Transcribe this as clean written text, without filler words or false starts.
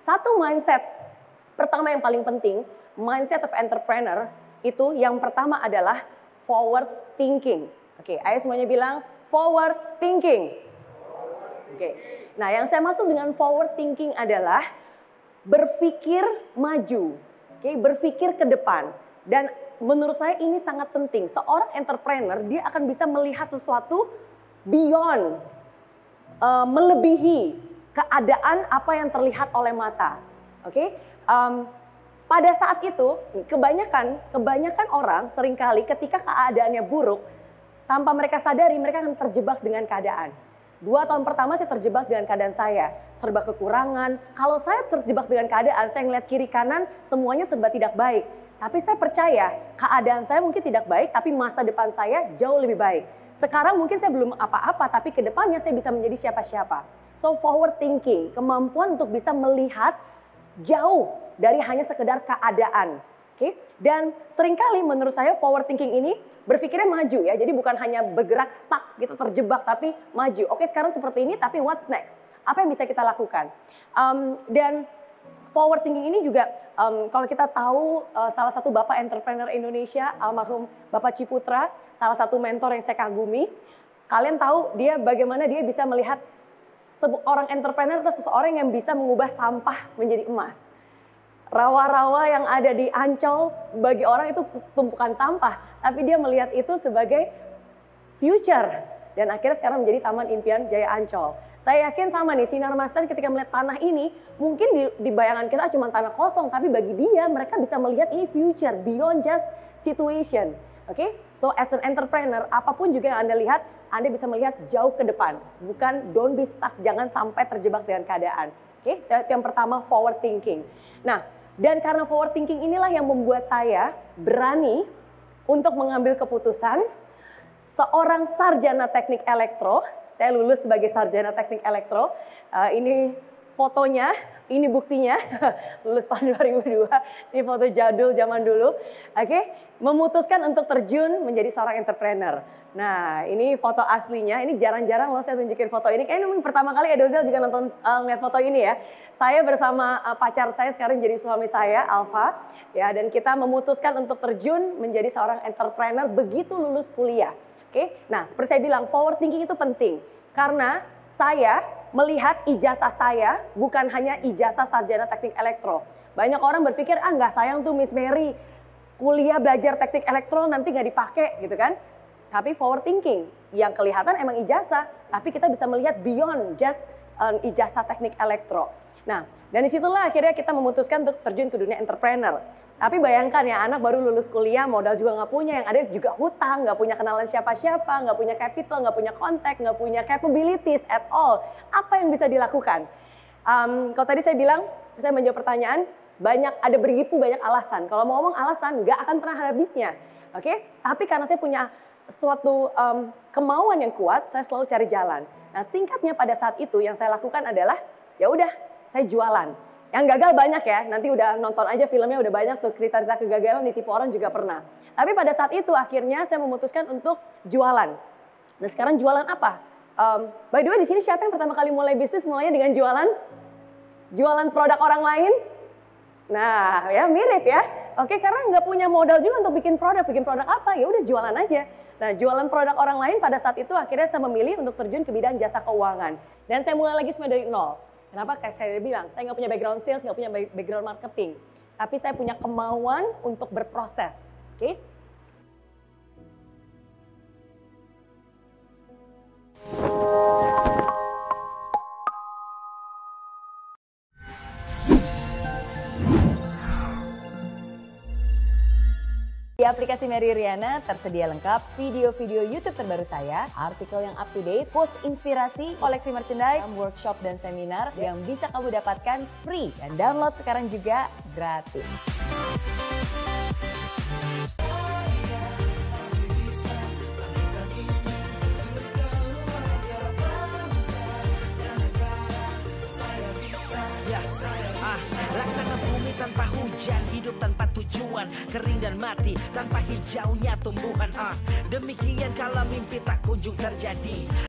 Satu mindset pertama yang paling penting, mindset of entrepreneur itu yang pertama adalah forward thinking. Oke, ayo semuanya bilang forward thinking. Oke, nah yang saya maksud dengan forward thinking adalah berpikir maju, oke, berpikir ke depan. Dan menurut saya ini sangat penting. Seorang entrepreneur dia akan bisa melihat sesuatu beyond, melebihi keadaan apa yang terlihat oleh mata. Oke, pada saat itu kebanyakan orang seringkali ketika keadaannya buruk, tanpa mereka sadari mereka akan terjebak dengan keadaan. 2 tahun pertama saya terjebak dengan keadaan saya, serba kekurangan. Kalau saya terjebak dengan keadaan, saya ngeliat kiri kanan semuanya serba tidak baik. Tapi saya percaya keadaan saya mungkin tidak baik, tapi masa depan saya jauh lebih baik. Sekarang mungkin saya belum apa-apa, tapi ke depannya saya bisa menjadi siapa-siapa. So forward thinking, kemampuan untuk bisa melihat jauh dari hanya sekedar keadaan. Oke? Dan seringkali menurut saya forward thinking ini berpikirnya maju ya. Jadi bukan hanya bergerak stuck gitu terjebak, tapi maju. Oke, sekarang seperti ini, tapi what's next? Apa yang bisa kita lakukan? Dan forward thinking ini juga kalau kita tahu salah satu bapak entrepreneur Indonesia, almarhum Bapak Ciputra, salah satu mentor yang saya kagumi. Kalian tahu dia bagaimana dia bisa melihat seorang entrepreneur atau seseorang yang bisa mengubah sampah menjadi emas. Rawa-rawa yang ada di Ancol bagi orang itu tumpukan sampah, tapi dia melihat itu sebagai future dan akhirnya sekarang menjadi Taman Impian Jaya Ancol. Saya yakin sama nih, Sinar Master ketika melihat tanah ini, mungkin di bayangan kita cuma tanah kosong, tapi bagi dia mereka bisa melihat ini future, beyond just situation. Oke, so as an entrepreneur, apapun juga yang Anda lihat, Anda bisa melihat jauh ke depan. Bukan don't be stuck, jangan sampai terjebak dengan keadaan. Oke, yang pertama forward thinking. Nah, dan karena forward thinking inilah yang membuat saya berani untuk mengambil keputusan seorang sarjana teknik elektro. Saya lulus sebagai sarjana teknik elektro. Ini fotonya, ini buktinya. Lulus tahun 2002. Ini foto jadul zaman dulu. Oke, memutuskan untuk terjun menjadi seorang entrepreneur. Nah, ini foto aslinya. Ini jarang-jarang loh saya tunjukin foto ini. Kayaknya pertama kali Edozel juga nonton ngeliat foto ini ya. Saya bersama pacar saya sekarang jadi suami saya, Alfa. Ya, dan kita memutuskan untuk terjun menjadi seorang entrepreneur begitu lulus kuliah. Oke, nah seperti saya bilang, forward thinking itu penting. Karena saya melihat ijazah saya bukan hanya ijazah sarjana teknik elektro. Banyak orang berpikir, nggak sayang tuh Miss Mary, kuliah belajar teknik elektro nanti nggak dipakai gitu kan. Tapi forward thinking, yang kelihatan emang ijazah, tapi kita bisa melihat beyond just ijazah teknik elektro. Nah, dan disitulah akhirnya kita memutuskan untuk terjun ke dunia entrepreneur. Tapi bayangkan ya, anak baru lulus kuliah, modal juga nggak punya, yang ada juga hutang, nggak punya kenalan siapa-siapa, nggak punya capital, nggak punya kontak, nggak punya capabilities at all. Apa yang bisa dilakukan? Kalau tadi saya bilang, saya menjawab pertanyaan, ada beribu banyak alasan. Kalau mau ngomong alasan, nggak akan pernah habisnya. Oke? Tapi karena saya punya suatu kemauan yang kuat, saya selalu cari jalan. Nah, singkatnya pada saat itu yang saya lakukan adalah, ya udah, saya jualan. Yang gagal banyak ya, nanti udah nonton aja filmnya udah banyak tuh cerita-cerita kegagalan ditipu orang juga pernah. Tapi pada saat itu akhirnya saya memutuskan untuk jualan. Nah sekarang jualan apa? By the way di sini siapa yang pertama kali mulai bisnis mulainya dengan jualan? Jualan produk orang lain? Nah ya mirip ya. Oke, karena nggak punya modal juga untuk bikin produk apa? Ya udah jualan aja. Nah jualan produk orang lain pada saat itu akhirnya saya memilih untuk terjun ke bidang jasa keuangan. Dan saya mulai lagi semua dari nol. Kenapa? Kayak saya bilang, saya nggak punya background sales, nggak punya background marketing. Tapi saya punya kemauan untuk berproses. Oke? Di aplikasi Mary Riana tersedia lengkap video-video YouTube terbaru saya, artikel yang up to date, quotes inspirasi, koleksi merchandise, workshop dan seminar yang bisa kamu dapatkan free dan download sekarang juga gratis. Laksana bumi tanpa hujan, hidup tanpa tujuan, kering dan mati tanpa hijaunya tumbuhan. Demikian kalau mimpi tak kunjung terjadi.